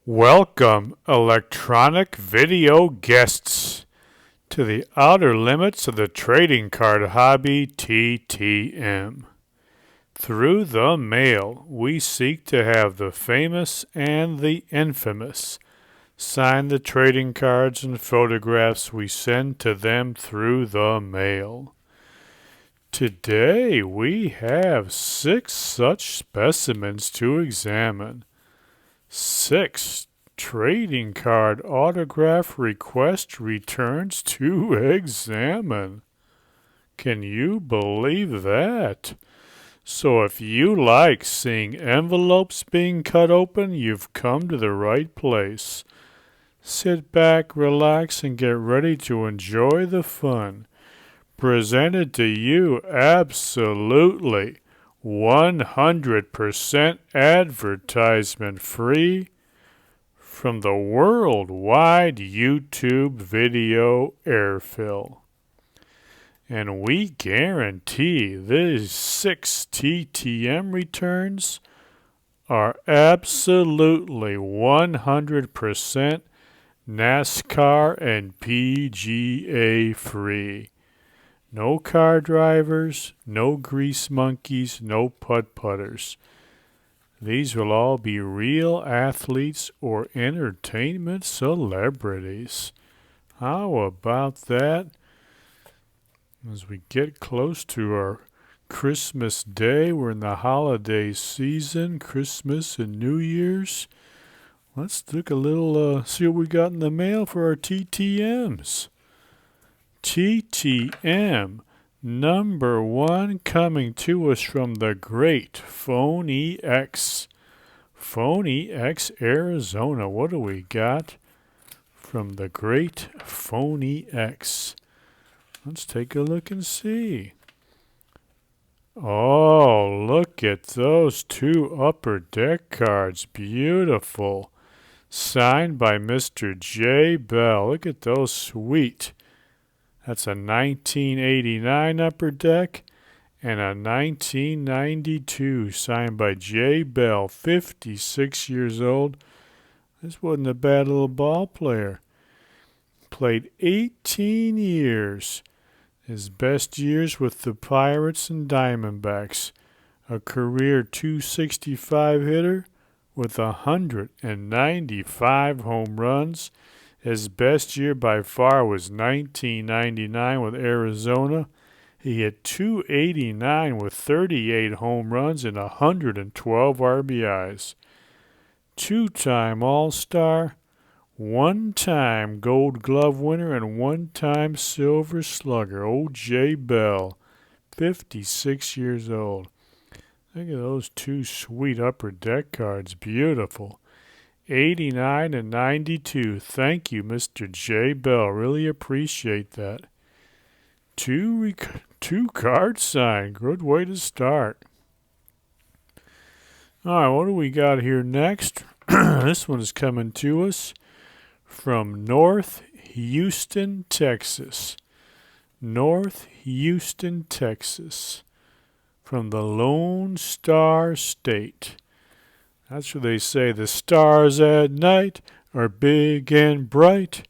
Welcome, electronic video guests, to the outer limits of the trading card hobby TTM. Through the mail, we seek to have the famous and the infamous sign the trading cards and photographs we send to them through the mail. Today, we have 6 such specimens to examine. 6 trading card autograph request returns to examine. Can you believe that? So if you like seeing envelopes being cut open, you've come to the right place. Sit back, relax, and get ready to enjoy the fun. Presented to you absolutely 100% advertisement free from the worldwide YouTube video airfill. And we guarantee these 6 TTM returns are absolutely 100% NASCAR and PGA free. No car drivers, no grease monkeys, no putt-putters. These will all be real athletes or entertainment celebrities. How about that? As we get close to our Christmas Day, we're in the holiday season, Christmas and New Year's. Let's take a little, see what we got in the mail for our TTMs. TTM number 1 coming to us from the great Phony X. Phony X, Arizona. What do we got from the great Phony X? Let's take a look and see. Oh, look at those 2 upper deck cards. Beautiful. Signed by Mr. J. Bell. Look at those sweet. That's a 1989 upper deck and a 1992 signed by J. Bell, 56 years old. This wasn't a bad little ball player. Played 18 years. His best years with the Pirates and Diamondbacks. A career .265 hitter with 195 home runs. His best year by far was 1999 with Arizona. He hit .289 with 38 home runs and 112 RBIs. 2-time All-Star, 1-time Gold Glove winner, and 1-time Silver Slugger. O.J. Bell, 56 years old. Look at those 2 sweet upper deck cards. Beautiful. 89 and 92. Thank you, Mr. J. Bell. Really appreciate that. 2 cards signed. Good way to start. All right, what do we got here next? This one is coming to us from North Houston, Texas. North Houston, Texas. From the Lone Star State. That's what they say. The stars at night are big and bright,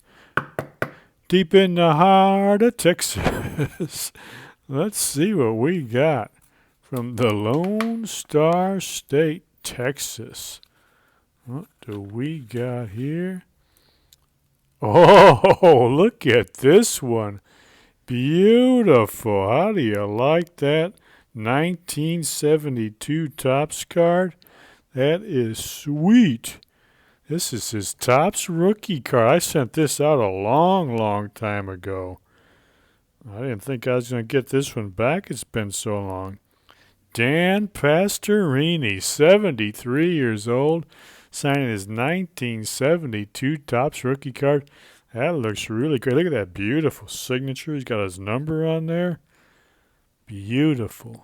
deep in the heart of Texas. Let's see what we got from the Lone Star State, Texas. What do we got here? Oh, look at this one. Beautiful. How do you like that 1972 Topps card? That is sweet. This is his Topps rookie card. I sent this out a long time ago. I didn't think I was going to get this one back. It's been so long. Dan Pastorini, 73 years old, signing his 1972 Topps rookie card. That looks really great. Look at that beautiful signature. He's got his number on there. Beautiful.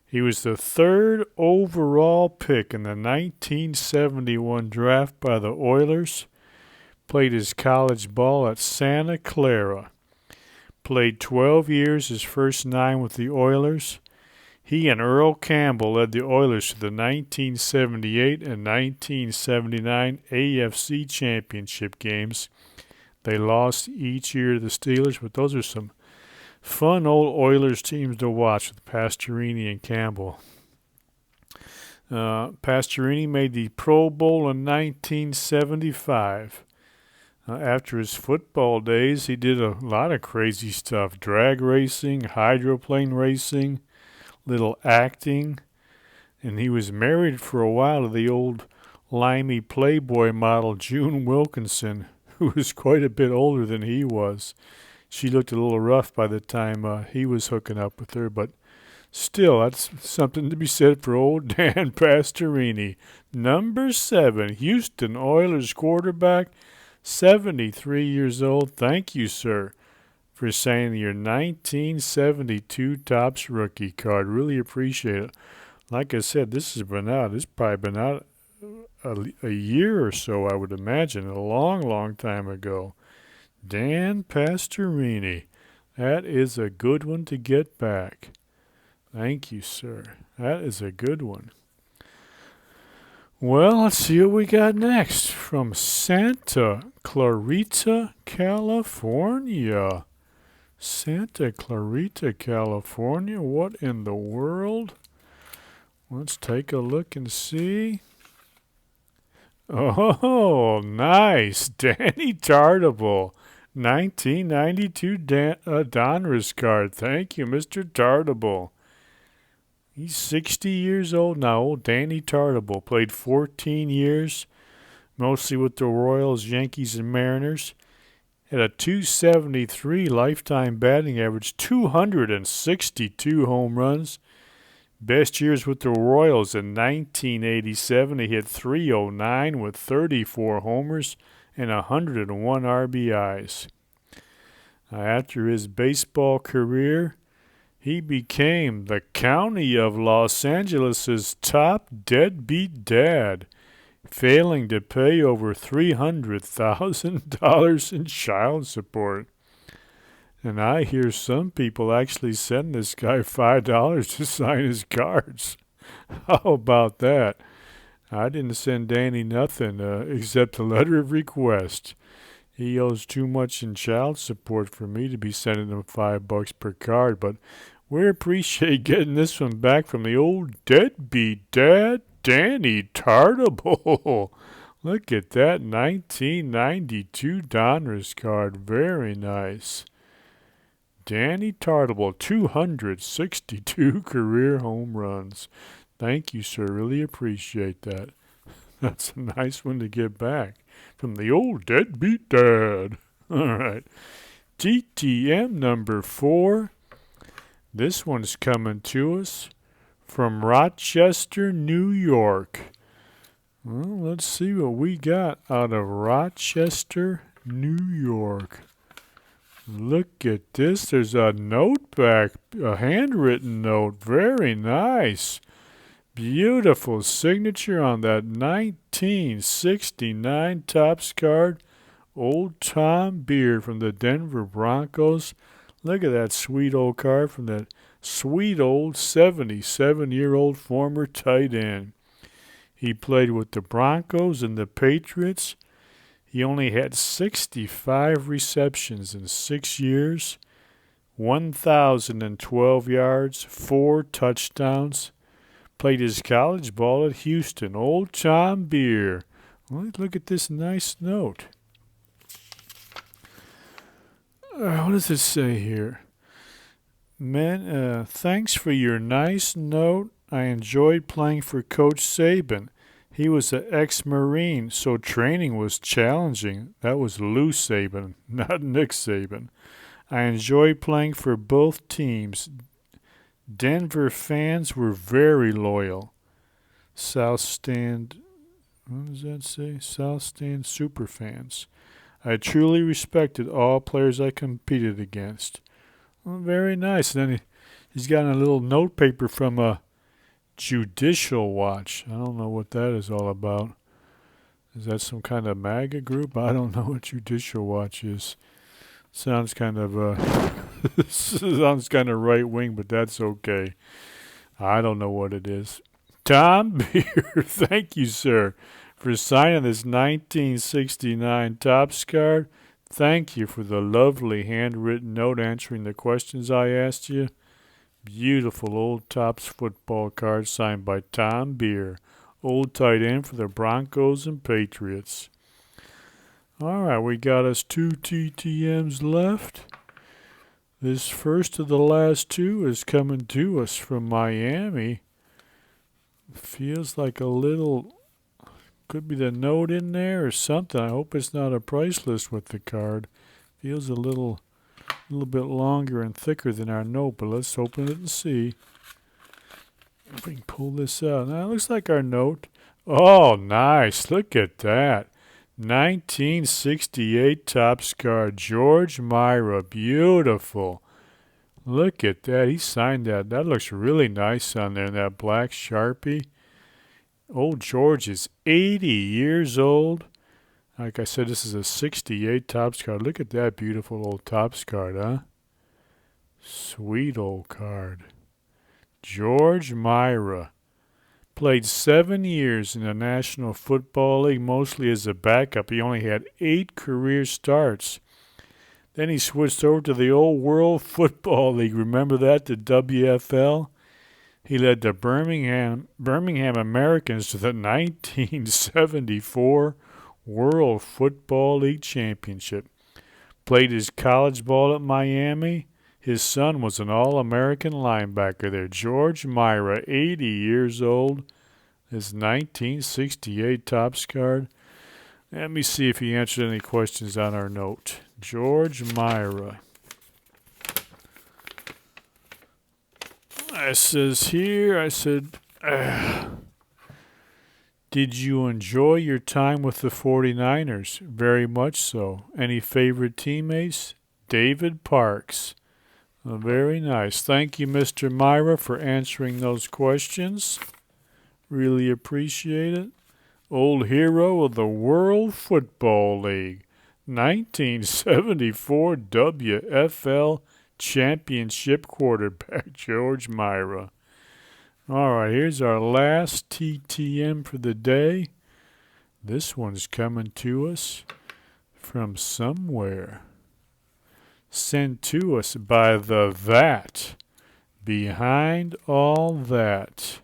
He was the 3rd overall pick in the 1971 draft by the Oilers. Played his college ball at Santa Clara. Played 12 years, his first 9 with the Oilers. He and Earl Campbell led the Oilers to the 1978 and 1979 AFC Championship games. They lost each year to the Steelers, but those are some fun old Oilers teams to watch with Pastorini and Campbell. Pastorini made the Pro Bowl in 1975. After his football days, he did a lot of crazy stuff: drag racing, hydroplane racing, little acting, and he was married for a while to the old limey Playboy model June Wilkinson, who was quite a bit older than he was. She looked a little rough by the time he was hooking up with her, but still, that's something to be said for old Dan Pastorini. Number 7, Houston Oilers quarterback, 73 years old. Thank you, sir, for saying your 1972 Topps rookie card. Really appreciate it. Like I said, this has been out. It's probably been out a year or so, I would imagine. A long, long time ago. Dan Pastorini. That is a good one to get back. Thank you, sir. That is a good one. Well, let's see what we got next from Santa Clarita, California. Santa Clarita, California. What in the world? Let's take a look and see. Oh, nice. Danny Tartable. 1992 Donruss card. Thank you, Mr. Tartable. He's 60 years old now. Old Danny Tartable. Played 14 years, mostly with the Royals, Yankees, and Mariners. Had a .273 lifetime batting average, 262 home runs. Best years with the Royals in 1987. He hit .309 with 34 homers and 101 RBIs. After his baseball career, he became the County of Los Angeles' top deadbeat dad, failing to pay over $300,000 in child support. And I hear some people actually send this guy $5 to sign his cards. How about that? I didn't send Danny nothing except a letter of request. He owes too much in child support for me to be sending him $5 per card, but we appreciate getting this one back from the old deadbeat dad, Danny Tartable. Look at that 1992 Donruss card. Very nice. Danny Tartable, 262 career home runs. Thank you, sir. Really appreciate that. That's a nice one to get back from the old deadbeat dad. All right. TTM number 4. This one's coming to us from Rochester, New York. Well, let's see what we got out of Rochester, New York. Look at this. There's a note back, a handwritten note. Very nice. Beautiful signature on that 1969 Topps card. Old Tom Beard from the Denver Broncos. Look at that sweet old card from that sweet old 77-year-old former tight end. He played with the Broncos and the Patriots. He only had 65 receptions in 6 years, 1,012 yards, 4 touchdowns. Played his college ball at Houston. Old Tom Beer. Well, look at this nice note. What does it say here? Man, thanks for your nice note. I enjoyed playing for Coach Saban. He was an ex-Marine, so training was challenging. That was Lou Saban, not Nick Saban. I enjoyed playing for both teams. Denver fans were very loyal. South Stand, what does that say? South Stand super fans. I truly respected all players I competed against. Well, very nice. And then he's got a little note paper from a Judicial Watch. I don't know what that is all about. Is that some kind of MAGA group? I don't know what Judicial Watch is. Sounds kind of sounds kind of right wing, but that's okay. I don't know what it is. Tom Beer, thank you, sir, for signing this 1969 Topps card. Thank you for the lovely handwritten note answering the questions I asked you. Beautiful old Topps football card signed by Tom Beer, old tight end for the Broncos and Patriots. All right, we got us 2 TTMs left. This first of the last two is coming to us from Miami. Feels like a little, could be the note in there or something. I hope it's not a price list with the card. Feels a little bit longer and thicker than our note, but let's open it and see if we can pull this out. Now it looks like our note. Oh, nice. Look at that. 1968 Topps card, George Myra. Beautiful. Look at that. He signed that. That looks really nice on there, that black Sharpie. Old George is 80 years old. Like I said, this is a 68 Topps card. Look at that beautiful old Topps card, huh? Sweet old card. George Myra. Played 7 years in the National Football League, mostly as a backup. He only had 8 career starts. Then he switched over to the old World Football League. Remember that, the WFL? He led the Birmingham Americans to the 1974 World Football League Championship. Played his college ball at Miami. His son was an All-American linebacker there. George Myra, 80 years old. His 1968 Topps card. Let me see if he answered any questions on our note. George Myra. I says here, I said, did you enjoy your time with the 49ers? Very much so. Any favorite teammates? David Parks. Very nice. Thank you, Mr. Myra, for answering those questions. Really appreciate it. Old hero of the World Football League. 1974 WFL Championship quarterback, George Myra. All right, here's our last TTM for the day. This one's coming to us from somewhere. Sent to us by the That. Behind all that.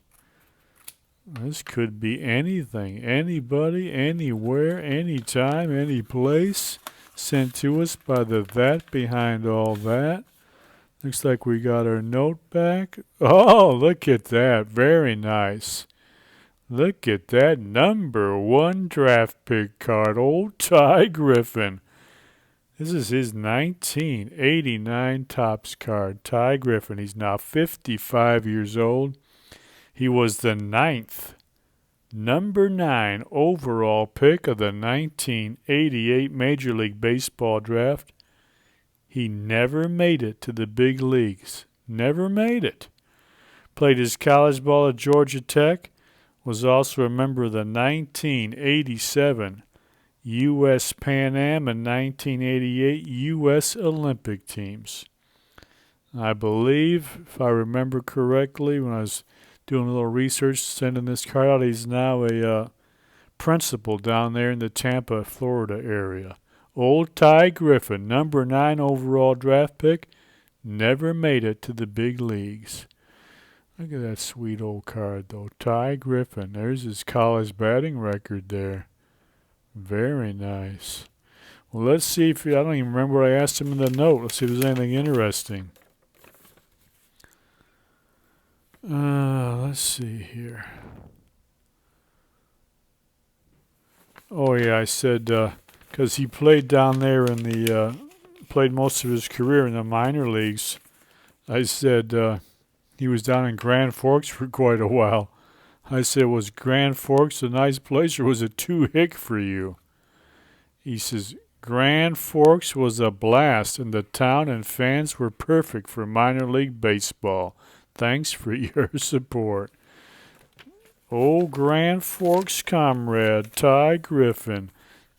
This could be anything, anybody, anywhere, anytime, any place. Sent to us by the That Behind All That. Looks like we got our note back. Oh, look at that. Very nice. Look at that #1 draft pick card. Old Ty Griffin. This is his 1989 Topps card. Ty Griffin. He's now 55 years old. He was the 9th, #9 overall pick of the 1988 Major League Baseball draft. He never made it to the big leagues. Never made it. Played his college ball at Georgia Tech. Was also a member of the 1987 U.S. Pan Am and 1988 U.S. Olympic teams. I believe, if I remember correctly, when I was doing a little research, sending this card out, he's now a principal down there in the Tampa, Florida area. Old Ty Griffin, #9 overall draft pick, never made it to the big leagues. Look at that sweet old card, though. Ty Griffin. There's his college batting record there. Very nice. Well, let's see if I don't even remember what I asked him in the note. Let's see if there's anything interesting. Let's see here. Oh yeah, I said because he played down there in the played most of his career in the minor leagues. I said he was down in Grand Forks for quite a while. I said, was Grand Forks a nice place or was it too hick for you? He says, Grand Forks was a blast and the town and fans were perfect for minor league baseball. Thanks for your support. Old Grand Forks comrade, Ty Griffin.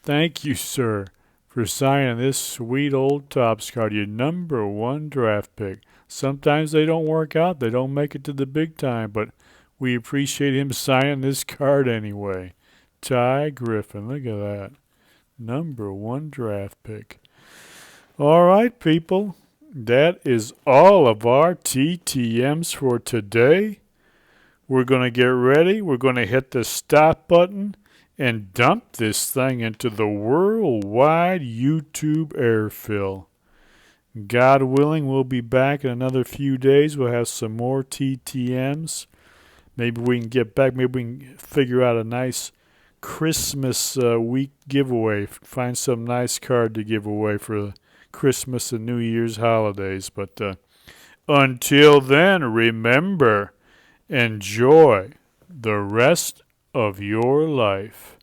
Thank you, sir, for signing this sweet old Topps card, your #1 draft pick. Sometimes they don't work out. They don't make it to the big time, but we appreciate him signing this card anyway. Ty Griffin, look at that. #1 draft pick. All right, people. That is all of our TTMs for today. We're going to get ready. We're going to hit the stop button and dump this thing into the worldwide YouTube airfill. God willing, we'll be back in another few days. We'll have some more TTMs. Maybe we can get back. Maybe we can figure out a nice Christmas week giveaway. Find some nice card to give away for Christmas and New Year's holidays. But until then, remember, enjoy the rest of your life.